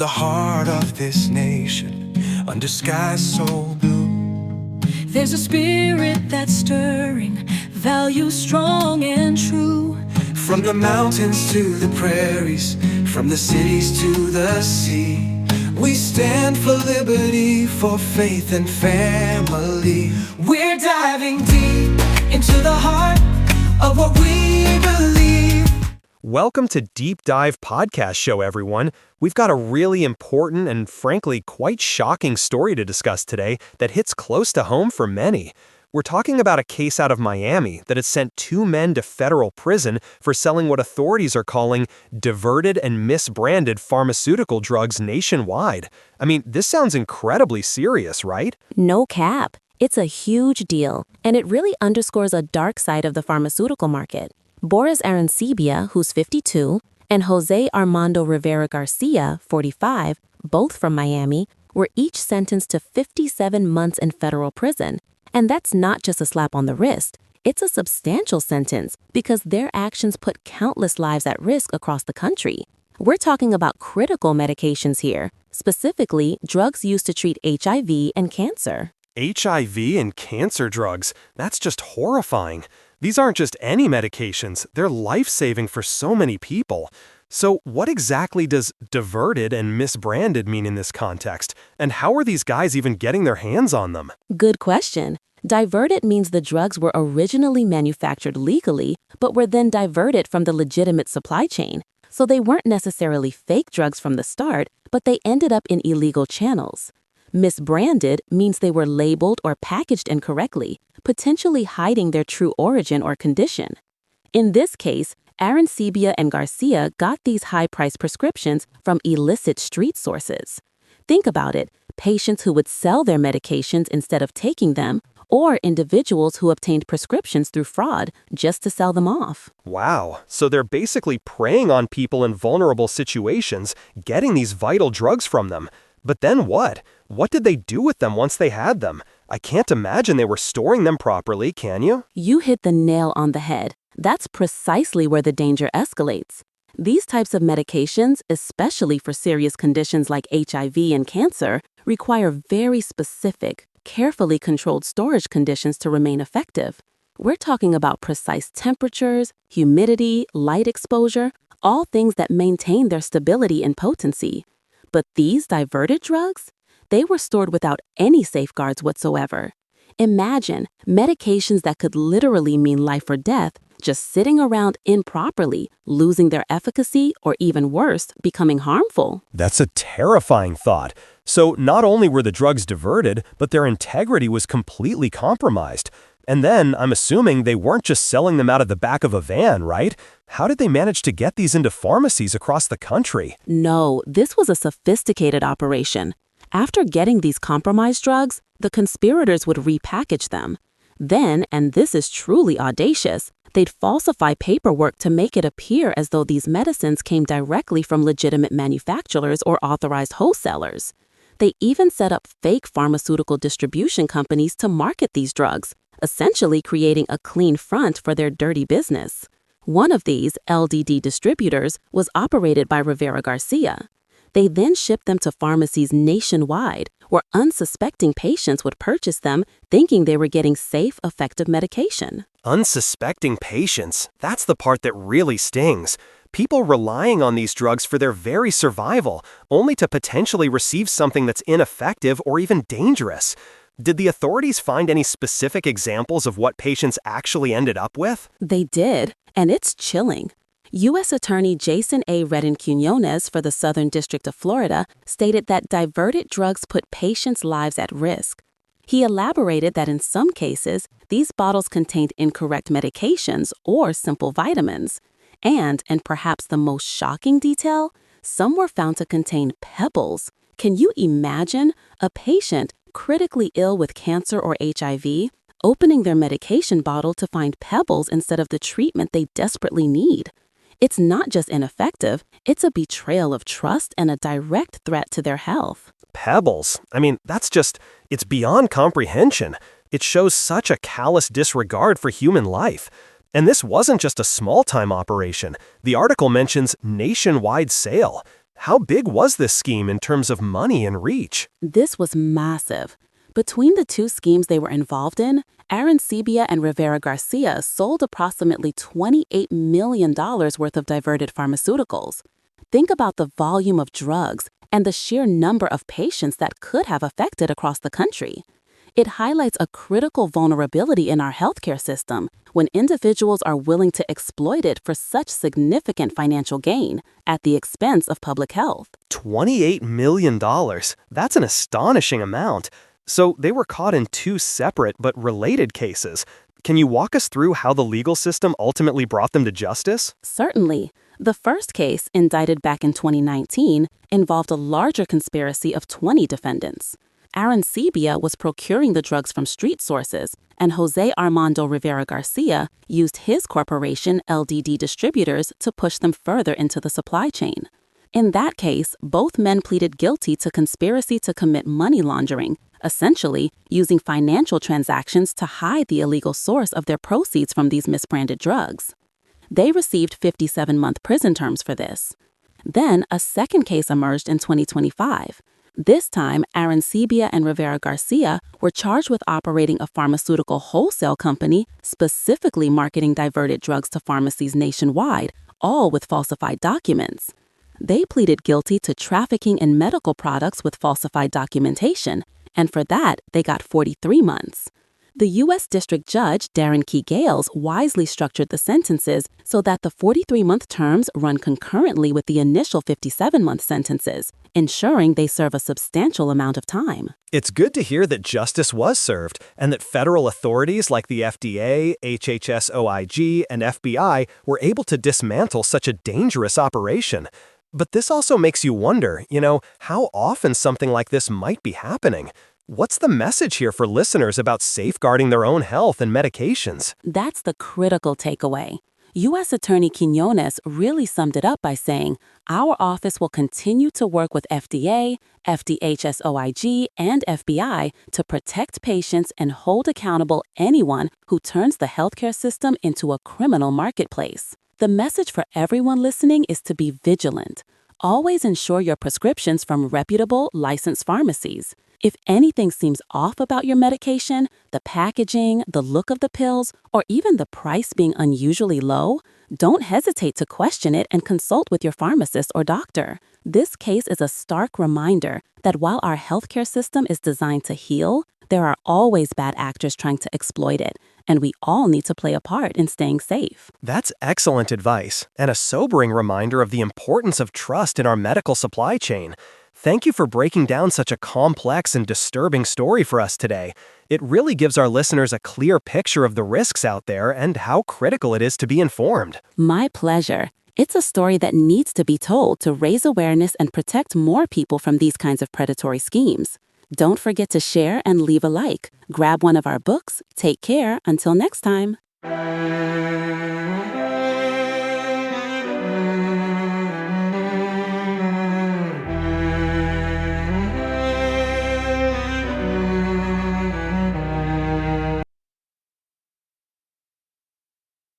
the heart of this nation, under skies so blue, there's a spirit that's stirring, values strong and true. From the mountains to the prairies, from the cities to the sea, we stand for liberty, for faith and family. We're diving deep into the heart of what we believe. Welcome to Deep Dive Podcast Show, everyone. We've got a really important and frankly quite shocking story to discuss today that hits close to home for many. We're talking about a case out of Miami that has sent two men to federal prison for selling what authorities are calling diverted and misbranded pharmaceutical drugs nationwide. I mean, this sounds incredibly serious, right? No cap. It's a huge deal, and it really underscores a dark side of the pharmaceutical market. Boris Arencibia, who's 52, and Jose Armando Rivera Garcia, 45, both from Miami, were each sentenced to 57 months in federal prison. And that's not just a slap on the wrist. It's a substantial sentence because their actions put countless lives at risk across the country. We're talking about critical medications here, specifically drugs used to treat HIV and cancer. HIV and cancer drugs, that's just horrifying. These aren't just any medications, they're life-saving for so many people. So what exactly does diverted and misbranded mean in this context? And how are these guys even getting their hands on them? Good question. Diverted means the drugs were originally manufactured legally, but were then diverted from the legitimate supply chain. So they weren't necessarily fake drugs from the start, but they ended up in illegal channels. Misbranded means they were labeled or packaged incorrectly, potentially hiding their true origin or condition. In this case, Arencibia and Garcia got these high-priced prescriptions from illicit street sources. Think about it, patients who would sell their medications instead of taking them, or individuals who obtained prescriptions through fraud just to sell them off. Wow, so they're basically preying on people in vulnerable situations, getting these vital drugs from them. But then what? What did they do with them once they had them? I can't imagine they were storing them properly, can you? You hit the nail on the head. That's precisely where the danger escalates. These types of medications, especially for serious conditions like HIV and cancer, require very specific, carefully controlled storage conditions to remain effective. We're talking about precise temperatures, humidity, light exposure, all things that maintain their stability and potency. But these diverted drugs? They were stored without any safeguards whatsoever. Imagine medications that could literally mean life or death just sitting around improperly, losing their efficacy, or even worse, becoming harmful. That's a terrifying thought. So not only were the drugs diverted, but their integrity was completely compromised. And then, I'm assuming they weren't just selling them out of the back of a van, right? How did they manage to get these into pharmacies across the country? No, this was a sophisticated operation. After getting these compromised drugs, the conspirators would repackage them. Then, and this is truly audacious, they'd falsify paperwork to make it appear as though these medicines came directly from legitimate manufacturers or authorized wholesalers. They even set up fake pharmaceutical distribution companies to market these drugs, essentially creating a clean front for their dirty business. One of these, LDD distributors, was operated by Rivera Garcia. They then shipped them to pharmacies nationwide, where unsuspecting patients would purchase them, thinking they were getting safe, effective medication. Unsuspecting patients, that's the part that really stings. People relying on these drugs for their very survival, only to potentially receive something that's ineffective or even dangerous. Did the authorities find any specific examples of what patients actually ended up with? They did, and it's chilling. U.S. Attorney Jason A. Redden-Quinones for the Southern District of Florida stated that diverted drugs put patients' lives at risk. He elaborated that in some cases, these bottles contained incorrect medications or simple vitamins. And perhaps the most shocking detail, some were found to contain pebbles. Can you imagine a patient critically ill with cancer or HIV opening their medication bottle to find pebbles instead of the treatment they desperately need? It's not just ineffective, it's a betrayal of trust and a direct threat to their health. Pebbles? I mean, it's beyond comprehension. It shows such a callous disregard for human life. And this wasn't just a small-time operation. The article mentions nationwide sale. How big was this scheme in terms of money and reach? This was massive. Between the two schemes they were involved in, Arencibia and Rivera Garcia sold approximately $28 million worth of diverted pharmaceuticals. Think about the volume of drugs and the sheer number of patients that could have affected across the country. It highlights a critical vulnerability in our healthcare system when individuals are willing to exploit it for such significant financial gain at the expense of public health. $28 million. That's an astonishing amount. So they were caught in two separate but related cases. Can you walk us through how the legal system ultimately brought them to justice? Certainly. The first case, indicted back in 2019, involved a larger conspiracy of 20 defendants. Arencibia was procuring the drugs from street sources, and Jose Armando Rivera Garcia used his corporation, LDD Distributors, to push them further into the supply chain. In that case, both men pleaded guilty to conspiracy to commit money laundering, essentially using financial transactions to hide the illegal source of their proceeds from these misbranded drugs. They received 57-month prison terms for this. Then, a second case emerged in 2025. This time, Arencibia and Rivera Garcia were charged with operating a pharmaceutical wholesale company specifically marketing diverted drugs to pharmacies nationwide, all with falsified documents. They pleaded guilty to trafficking in medical products with falsified documentation, and for that, they got 43 months. The U.S. District Judge, Darren Key Gales, wisely structured the sentences so that the 43-month terms run concurrently with the initial 57-month sentences, ensuring they serve a substantial amount of time. It's good to hear that justice was served and that federal authorities like the FDA, HHS-OIG, and FBI were able to dismantle such a dangerous operation. But this also makes you wonder, how often something like this might be happening. What's the message here for listeners about safeguarding their own health and medications? That's the critical takeaway. U.S. Attorney Quiñones really summed it up by saying, "Our office will continue to work with FDA, FDHS-OIG, and FBI to protect patients and hold accountable anyone who turns the healthcare system into a criminal marketplace." The message for everyone listening is to be vigilant. Always ensure your prescriptions from reputable, licensed pharmacies. If anything seems off about your medication, the packaging, the look of the pills, or even the price being unusually low, don't hesitate to question it and consult with your pharmacist or doctor. This case is a stark reminder that while our healthcare system is designed to heal, there are always bad actors trying to exploit it, and we all need to play a part in staying safe. That's excellent advice, and a sobering reminder of the importance of trust in our medical supply chain. Thank you for breaking down such a complex and disturbing story for us today. It really gives our listeners a clear picture of the risks out there and how critical it is to be informed. My pleasure. It's a story that needs to be told to raise awareness and protect more people from these kinds of predatory schemes. Don't forget to share and leave a like. Grab one of our books. Take care. Until next time.